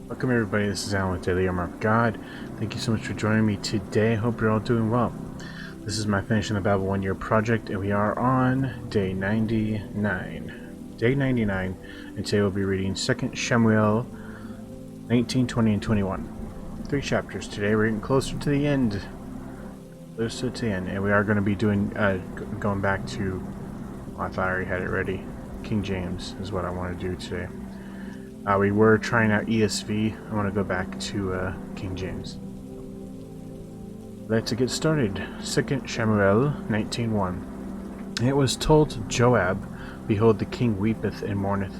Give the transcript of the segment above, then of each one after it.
Welcome everybody, this is Alan with Daily Armour of God. Thank you so much for joining me today. Hope you're all doing well. This is my Finishing the Bible 1 Year project, and we are on day 99. Day 99, and today we'll be reading 2 Samuel 19, 20, and 21. 3 chapters today. We're getting closer to the end. Closer to the end, and we are going to be doing, going back to, well, I thought I already had it ready. King James is what I want to do today. We were trying out ESV. I want to go back to King James. Let's get started. 2 Samuel 19:1. And it was told Joab, Behold, the king weepeth and mourneth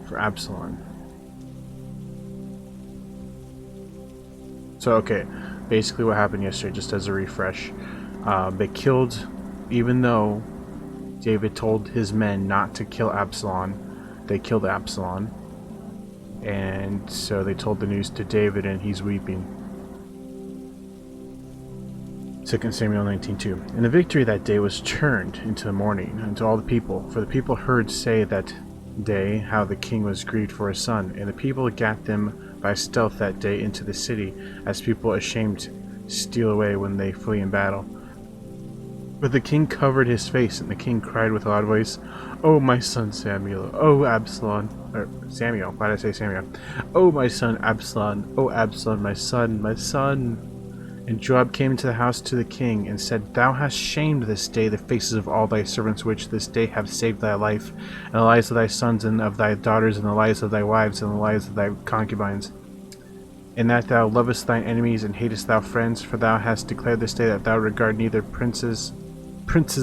for Absalom. So, okay, basically what happened yesterday, just as a refresh, they killed, even though David told his men not to kill Absalom, they killed Absalom. And so they told the news to David, and he's weeping. 2 Samuel 19:2. And the victory that day was turned into mourning unto all the people, for the people heard say that day how the king was grieved for his son. And the people gat them by stealth that day into the city, as people ashamed steal away when they flee in battle. But the king covered his face, and the king cried with a loud voice, O my son Samuel, O Absalom, or Samuel, why did I say Samuel? O my son Absalom, O Absalom, my son, my son. And Joab came into the house to the king, and said, Thou hast shamed this day the faces of all thy servants which this day have saved thy life, and the lives of thy sons and of thy daughters, and the lives of thy wives, and the lives of thy concubines. In that thou lovest thine enemies, and hatest thou friends, for thou hast declared this day that thou regard neither princes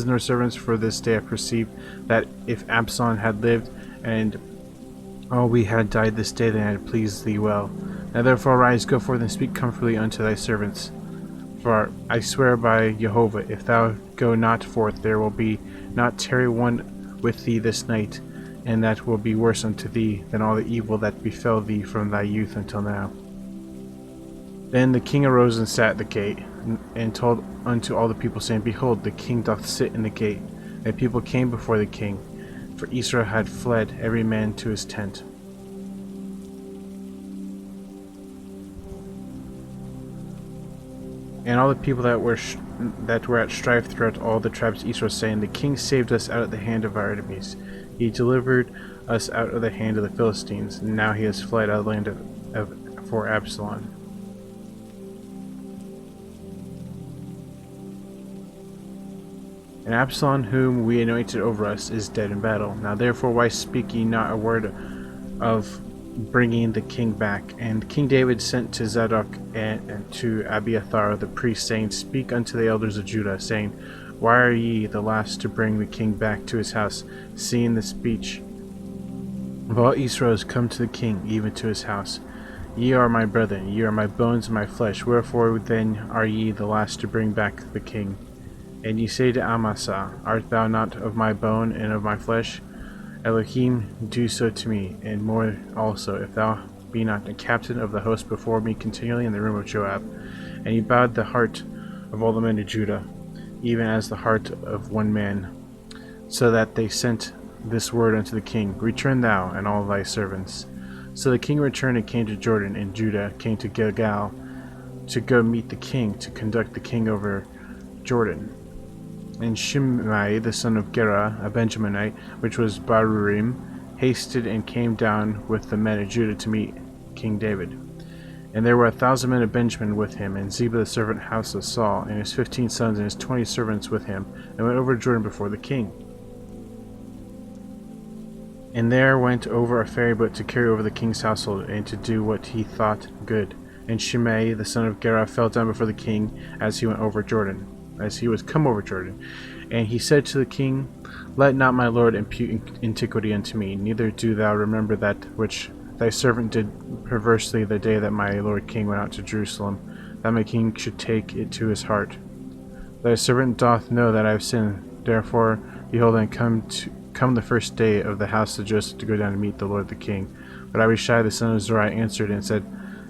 nor servants, for this day I perceive that if Absalom had lived, and all we had died this day, then it had pleased thee well. Now therefore arise, go forth, and speak comfortably unto thy servants. For I swear by Jehovah, if thou go not forth, there will be not tarry one with thee this night, and that will be worse unto thee than all the evil that befell thee from thy youth until now. Then the king arose and sat at the gate, and told unto all the people, saying, Behold, the king doth sit in the gate. And the people came before the king, for Israel had fled every man to his tent. And all the people that were at strife throughout all the tribes of Israel, saying, The king saved us out of the hand of our enemies. He delivered us out of the hand of the Philistines, and now he has fled out of the land for Absalom. And Absalom, whom we anointed over us, is dead in battle. Now therefore why speak ye not a word of bringing the king back? And King David sent to Zadok and to Abiathar the priest, saying, Speak unto the elders of Judah, saying, Why are ye the last to bring the king back to his house, seeing the speech of all Israel is come to the king, even to his house? Ye are my brethren, ye are my bones and my flesh, wherefore then are ye the last to bring back the king? And ye say to Amasa, Art thou not of my bone and of my flesh? Elohim do so to me, and more also, if thou be not a captain of the host before me continually in the room of Joab. And he bowed the heart of all the men of Judah, even as the heart of one man, so that they sent this word unto the king, Return thou and all thy servants. So the king returned and came to Jordan, and Judah came to Gilgal to go meet the king, to conduct the king over Jordan. And Shimei the son of Gera, a Benjaminite, which was Barurim, hasted and came down with the men of Judah to meet King David. And there were 1,000 men of Benjamin with him, and Ziba the servant house of Saul, and his 15 sons and his 20 servants with him, and went over Jordan before the king. And there went over a ferry boat to carry over the king's household, and to do what he thought good. And Shimei the son of Gera fell down before the king as he went over Jordan, as he was come over Jordan. And he said to the king, Let not my lord impute iniquity unto me, neither do thou remember that which thy servant did perversely the day that my lord king went out to Jerusalem, that my king should take it to his heart. Thy servant doth know that I have sinned. Therefore, behold, I come the first day of the house of Joseph to go down to meet the lord the king. But Abishai the son of Zeruiah answered and said,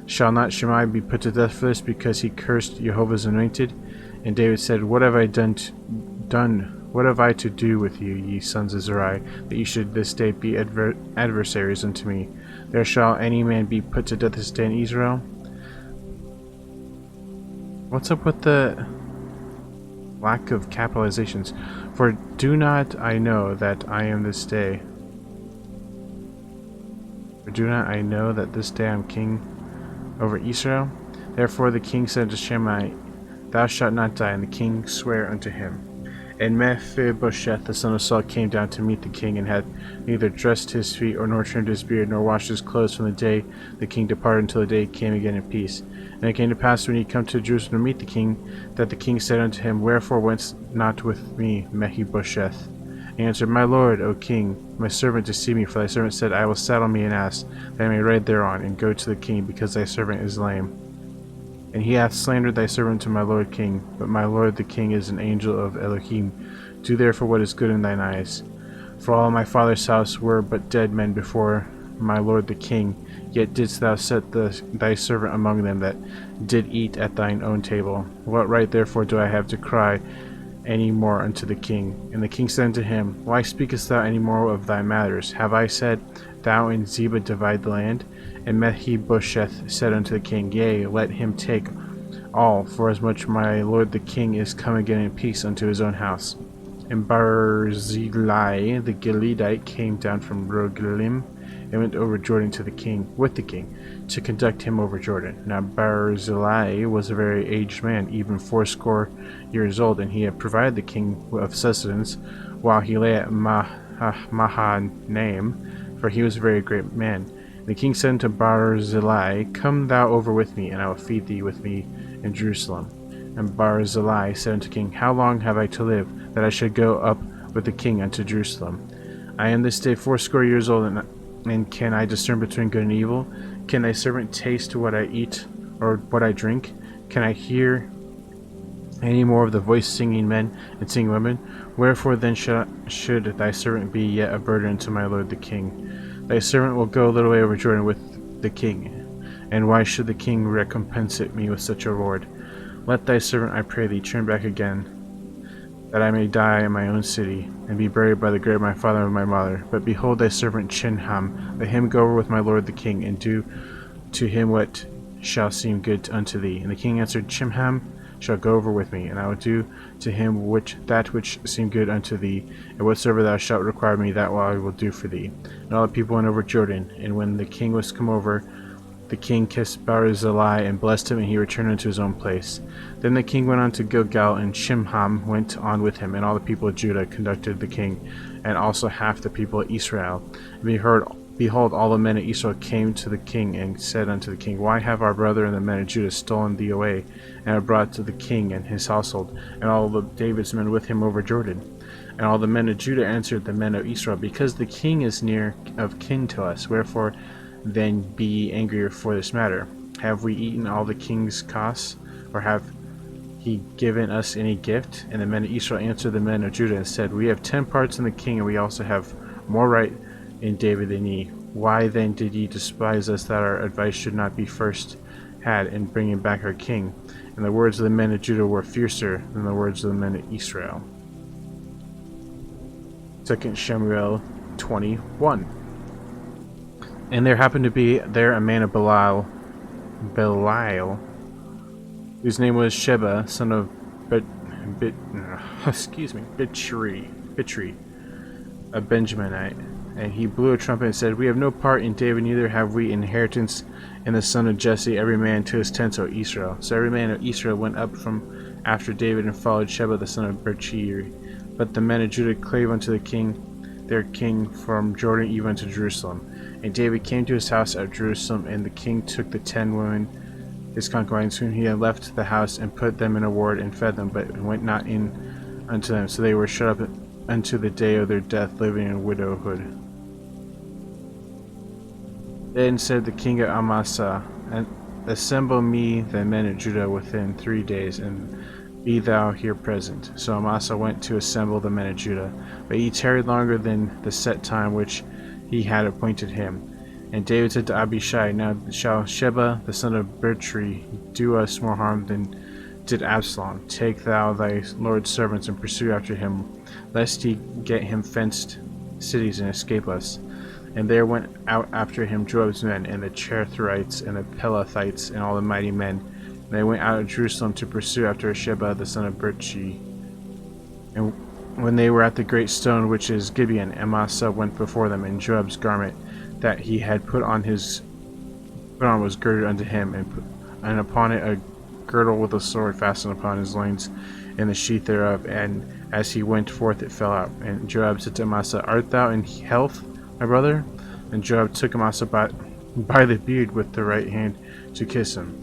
Shall not Shimei be put to death for this, because he cursed Jehovah's anointed? And David said, What have I done What have I to do with you, ye sons of Zerai, that you should this day be adversaries unto me? There shall any man be put to death this day in Israel? What's up with the lack of capitalizations? For do not I know that I am this day? For do not I know that this day I am king over Israel? Therefore the king said to Shimei, Thou shalt not die. And the king sware unto him. And Mephibosheth the son of Saul came down to meet the king, and had neither dressed his feet, nor trimmed his beard, nor washed his clothes from the day the king departed until the day he came again in peace. And it came to pass, when he come to Jerusalem to meet the king, that the king said unto him, Wherefore wentest not with me, Mephibosheth? And he answered, My lord, O king, my servant to see me, for thy servant said, I will saddle me an ass, that I may ride thereon, and go to the king, because thy servant is lame. And he hath slandered thy servant to my lord king. But my lord the king is an angel of Elohim. Do therefore what is good in thine eyes. For all my father's house were but dead men before my lord the king, yet didst thou set thy servant among them that did eat at thine own table. What right therefore do I have to cry any more unto the king? And the king said unto him, Why speakest thou any more of thy matters? Have I said, Thou and Ziba divide the land? And Mephibosheth said unto the king, Yea, let him take all, forasmuch my lord the king is come again in peace unto his own house. And Barzillai the Gileadite came down from Rogelim, and went over Jordan to the king, with the king, to conduct him over Jordan. Now Barzillai was a very aged man, even 80 years old, and he had provided the king of sustenance while he lay at Mahanaim, for he was a very great man. The king said unto Barzillai, Come thou over with me, and I will feed thee with me in Jerusalem. And Barzillai said unto the king, How long have I to live, that I should go up with the king unto Jerusalem? I am this day 80 years old, and can I discern between good and evil? Can thy servant taste what I eat, or what I drink? Can I hear any more of the voice singing men and singing women? Wherefore then should thy servant be yet a burden to my lord the king? Thy servant will go a little way over Jordan with the king, and why should the king recompensate me with such a reward? Let thy servant, I pray thee, turn back again, that I may die in my own city, and be buried by the grave of my father and my mother. But behold thy servant Chinham, let him go over with my lord the king, and do to him what shall seem good unto thee. And the king answered, Chimham shall go over with me, and I will do to him that which seem good unto thee, and whatsoever thou shalt require me, that I will do for thee. And all the people went over Jordan, and when the king was come over, the king kissed Barzillai and blessed him, and he returned unto his own place. Then the king went on to Gilgal, and Chimham went on with him, and all the people of Judah conducted the king, and also half the people of Israel. And behold, all the men of Israel came to the king, and said unto the king, Why have our brother and the men of Judah stolen thee away, and have brought to the king and his household, and all of David's men with him over Jordan? And all the men of Judah answered the men of Israel, Because the king is near of kin to us. Wherefore then be ye angrier for this matter? Have we eaten all the king's costs, or have he given us any gift? And the men of Israel answered the men of Judah, and said, We have 10 parts in the king, and we also have more right in David than ye. Why then did ye despise us, that our advice should not be first had in bringing back our king? And the words of the men of Judah were fiercer than the words of the men of Israel. 2 Samuel 21. And there happened to be there a man of Belial, whose name was Sheba, son of Bichri, a Benjaminite. And he blew a trumpet and said, We have no part in David, neither have we inheritance in the son of Jesse, every man to his tent, O Israel. So every man of Israel went up from after David, and followed Sheba the son of Bichri. But the men of Judah clave unto the king, their king, from Jordan even unto Jerusalem. And David came to his house at Jerusalem, and the king took the 10 women, his concubines, whom he had left the house, and put them in a ward, and fed them, but went not in unto them. So they were shut up unto the day of their death, living in widowhood. Then said the king of Amasa, Assemble me the men of Judah within 3 days, and be thou here present. So Amasa went to assemble the men of Judah, but he tarried longer than the set time which he had appointed him. And David said to Abishai, Now shall Sheba the son of Bichri do us more harm than did Absalom, take thou thy Lord's servants and pursue after him, lest he get him fenced cities and escape us. And there went out after him Joab's men, and the Cherethites, and the Pelethites, and all the mighty men. And they went out of Jerusalem to pursue after Sheba the son of Bichri. And when they were at the great stone which is Gibeon, Amasa went before them, and Joab's garment that he had put on was girded unto him, and upon it a girdle with a sword fastened upon his loins, and the sheath thereof. And as he went forth, it fell out. And Joab said to Amasa, Art thou in health, my brother? And Joab took Amasa by the beard with the right hand to kiss him.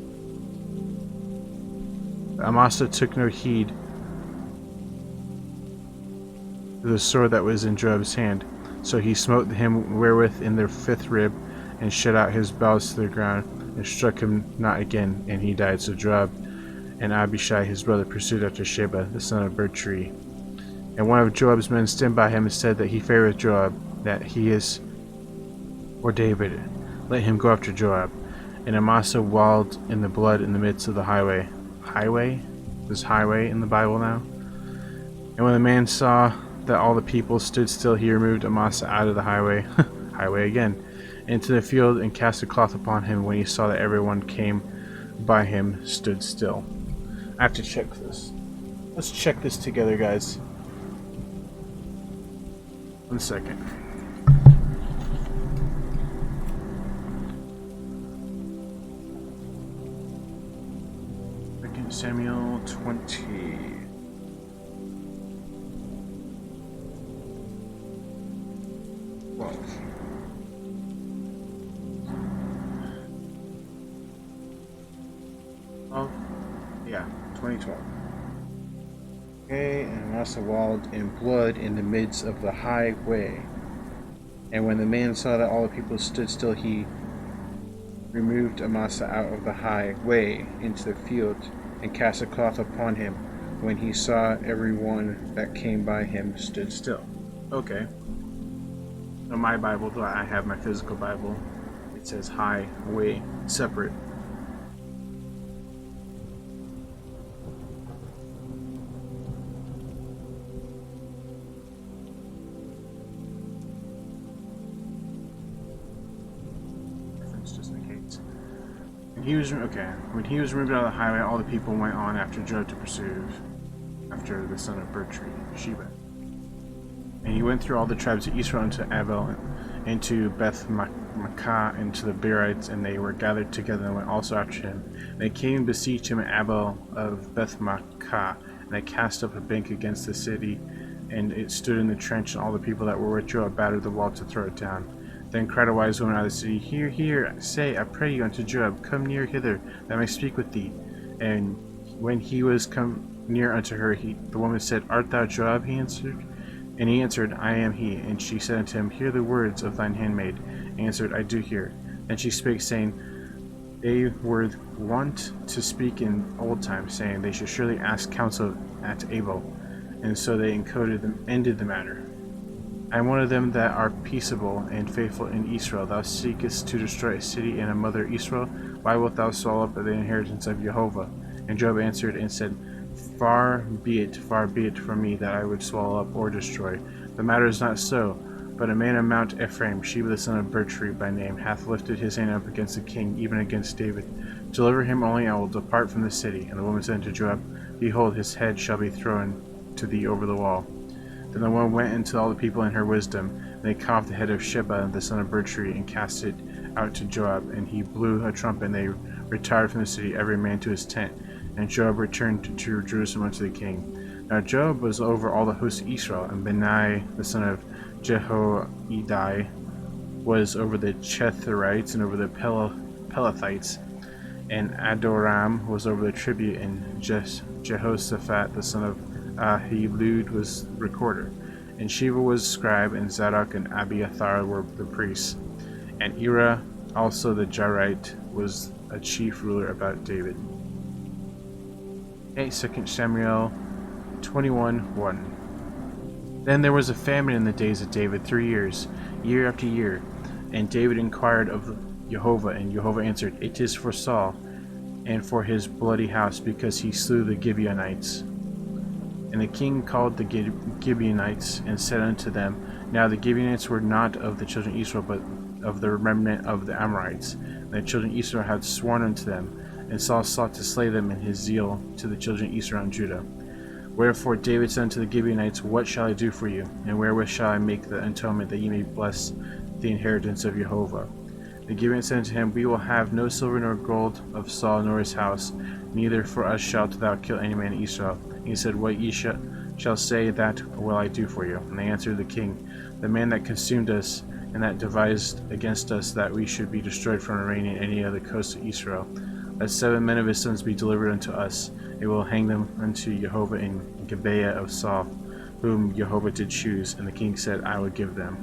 Amasa took no heed to the sword that was in Joab's hand, so he smote him wherewith in the fifth rib, and shut out his bowels to the ground, and struck him not again, and he died. So Joab and Abishai his brother pursued after Sheba the son of Bichri. And one of Joab's men stood by him and said that he favoreth Joab, that he is or David, let him go after Joab. And Amasa wallowed in the blood in the midst of the highway. Highway? There's highway in the Bible now? And when the man saw that all the people stood still, he removed Amasa out of the highway, highway again, into the field, and cast a cloth upon him. When he saw that everyone came by him, stood still. I have to check this. Let's check this together, guys. 1 second. Samuel 20. Well, yeah, 2012. Okay, and Amasa wallowed in blood in the midst of the highway. And when the man saw that all the people stood still, he removed Amasa out of the highway into the field, and cast a cloth upon him. When he saw everyone that came by him stood still. Okay. In my Bible, though I have my physical Bible, it says highway, separate. When he was removed out of the highway, all the people went on after Joab to pursue after the son of Bichri, Sheba. And he went through all the tribes of Israel into Abel, into Beth Makkah, into the Berites, and they were gathered together and went also after him. And they came and besieged him at Abel of Beth Makkah, and they cast up a bank against the city, and it stood in the trench, and all the people that were with Joab battered the wall to throw it down. Then cried a wise woman out of the city, Hear, hear, say, I pray you unto Joab, Come near hither, that I may speak with thee. And when he was come near unto her, the woman said, Art thou Joab? He answered. And he answered, I am he. And she said unto him, Hear the words of thine handmaid. He answered, I do hear. Then she spake, saying, They were wont to speak in old times, saying, They should surely ask counsel at Abel. And so they ended the matter. I am one of them that are peaceable and faithful in Israel. Thou seekest to destroy a city and a mother Israel. Why wilt thou swallow up the inheritance of Jehovah? And Joab answered and said, far be it from me that I would swallow up or destroy. The matter is not so, but a man of Mount Ephraim, Sheba the son of Bichri by name, hath lifted his hand up against the king, even against David. Deliver him only, I will depart from the city. And the woman said unto Joab, Behold, his head shall be thrown to thee over the wall. Then the woman went into all the people in her wisdom, and they cut off the head of Sheba the son of Bichri, and cast it out to Joab. And he blew a trumpet, and they retired from the city, every man to his tent. And Joab returned to Jerusalem unto the king. Now Joab was over all the hosts of Israel, and Benai the son of Jehoiada was over the Cherethites and over the Pelethites, and Adoram was over the tribute, and Jehoshaphat the son of Ahilud was recorder, and Sheba was scribe, and Zadok and Abiathar were the priests, and Ira also the Jairite was a chief ruler about David. 2 Samuel 21:1. Then there was a famine in the days of David 3 years, year after year, and David inquired of Jehovah, and Jehovah answered, It is for Saul. and for his bloody house, because he slew the Gibeonites. And the king called the Gibeonites, and said unto them, Now the Gibeonites were not of the children of Israel, but of the remnant of the Amorites. And the children of Israel had sworn unto them, and Saul sought to slay them in his zeal to the children of Israel and Judah. Wherefore David said unto the Gibeonites, What shall I do for you? And wherewith shall I make the atonement, that ye may bless the inheritance of Jehovah? The Gibeonites said unto him, We will have no silver nor gold of Saul nor his house, neither for us shalt thou kill any man in Israel. And he said, What ye shall say, that will I do for you. And they answered the king, The man that consumed us, and that devised against us that we should be destroyed from remaining in any of the coast of Israel, let 7 men of his sons be delivered unto us, and we will hang them unto Jehovah in Gibeah of Saul, whom Jehovah did choose. And the king said, I will give them.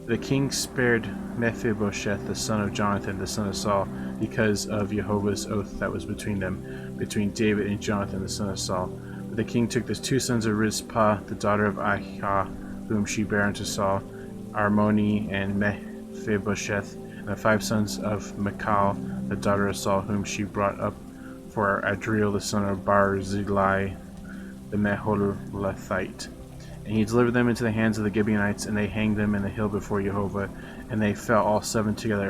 The king spared Mephibosheth, the son of Jonathan, the son of Saul, because of Jehovah's oath that was between them, between David and Jonathan, the son of Saul. But the king took the 2 sons of Rizpah, the daughter of Ahijah, whom she bare unto Saul, Armoni and Mephibosheth, and the 5 sons of Michal, the daughter of Saul, whom she brought up for Adriel, the son of Barzillai, the Meholethite. And he delivered them into the hands of the Gibeonites, and they hanged them in the hill before Jehovah. And they fell all 7 together,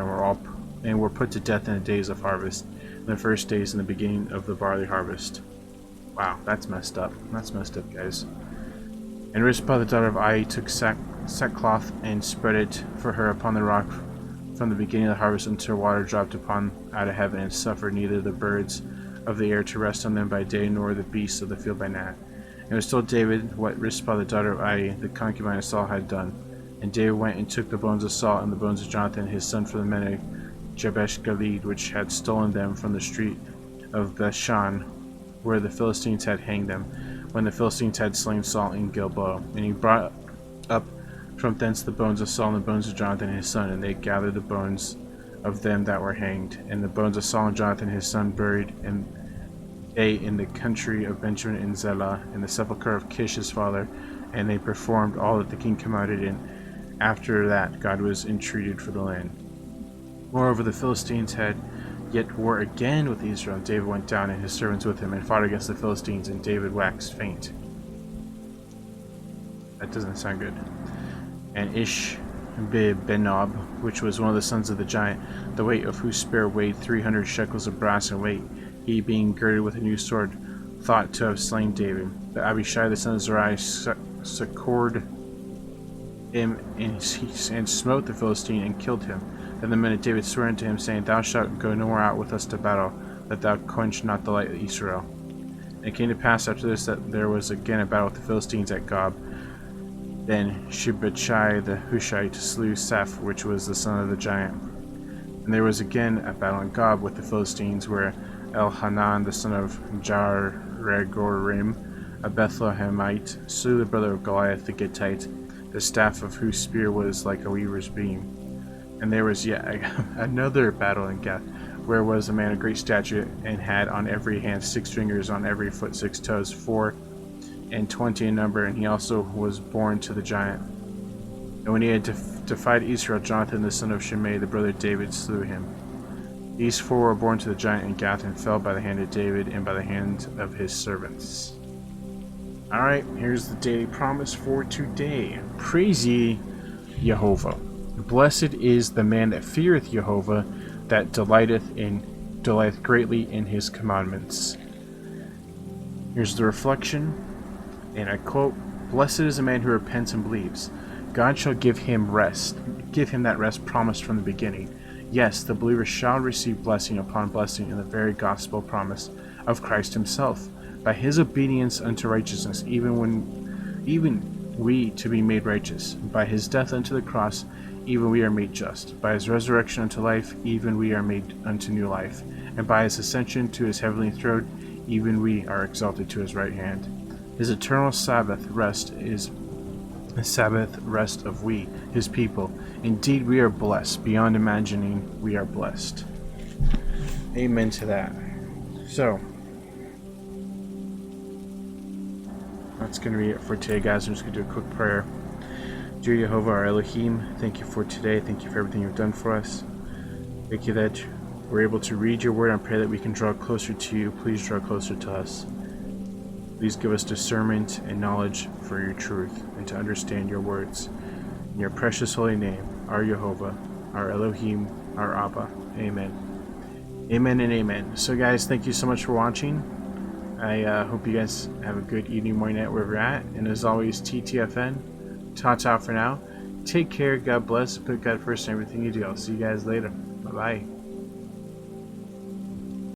and were put to death in the days of harvest, in the first days in the beginning of the barley harvest. Wow, that's messed up. That's messed up, guys. And Rizpah, the daughter of Ai, took sackcloth and spread it for her upon the rock from the beginning of the harvest until water dropped upon out of heaven, and suffered neither the birds of the air to rest on them by day, nor the beasts of the field by night. And it was told David what Rizpah, the daughter of Ai, the concubine of Saul, had done. And David went and took the bones of Saul and the bones of Jonathan his son from the men of Jabesh Gilead, which had stolen them from the street of Bethshan, where the Philistines had hanged them, when the Philistines had slain Saul in Gilboa. And he brought up from thence the bones of Saul and the bones of Jonathan his son, and they gathered the bones of them that were hanged, and the bones of Saul and Jonathan his son buried in the country of Benjamin in Zelah, in the sepulchre of Kish his father. And they performed all that the king commanded, and after that God was entreated for the land. Moreover, the Philistines had yet war again with Israel. David went down and his servants with him, and fought against the Philistines, and David waxed faint. That doesn't sound good. And Ishbi-Benob, which was one of the sons of the giant, the weight of whose spear weighed 300 shekels of brass in weight, he being girded with a new sword, thought to have slain David. But Abishai the son of Zeruiah succored him, and smote the Philistine, and killed him. Then the men of David swore unto him, saying, Thou shalt go no more out with us to battle, that thou quench not the light of Israel. And it came to pass after this, that there was again a battle with the Philistines at Gob. Then Shibbechai the Hushite slew Saph, which was the son of the giant. And there was again a battle in Gob with the Philistines, where Elhanan the son of Jaregorim, a Bethlehemite, slew the brother of Goliath the Gittite, the staff of whose spear was like a weaver's beam. And there was yet another battle in Gath, where was a man of great stature, and had on every hand 6 fingers, on every foot 6 toes, 24 in number, and he also was born to the giant. And when he had defied Israel, Jonathan the son of Shimei, the brother of David, slew him. These 4 were born to the giant in Gath, and fell by the hand of David, and by the hand of his servants. Alright, here's the daily promise for today. Praise ye Jehovah. Blessed is the man that feareth Jehovah, that delighteth greatly in his commandments. Here's the reflection, and I quote, Blessed is the man who repents and believes. God shall give him rest, give him that rest promised from the beginning. Yes, the believer shall receive blessing upon blessing in the very gospel promise of Christ himself, by his obedience unto righteousness, even we to be made righteous. By his death unto the cross, even we are made just. By his resurrection unto life, even we are made unto new life. And by his ascension to his heavenly throne, even we are exalted to his right hand. His eternal Sabbath rest is the Sabbath rest of we, his people. Indeed, we are blessed. Beyond imagining, we are blessed. Amen to that. So, that's going to be it for today, guys. I'm just going to do a quick prayer. Dear Jehovah, our Elohim, thank you for today. Thank you for everything you've done for us. Thank you that we're able to read your word and pray that we can draw closer to you. Please draw closer to us. Please give us discernment and knowledge for your truth and to understand your words. In your precious holy name, our Jehovah, our Elohim, our Abba. Amen. Amen and amen. So guys, thank you so much for watching. I hope you guys have a good evening, morning, night, wherever you're at. And as always, TTFN, ta-ta for now. Take care, God bless, put God first in everything you do. I'll see you guys later. Bye-bye.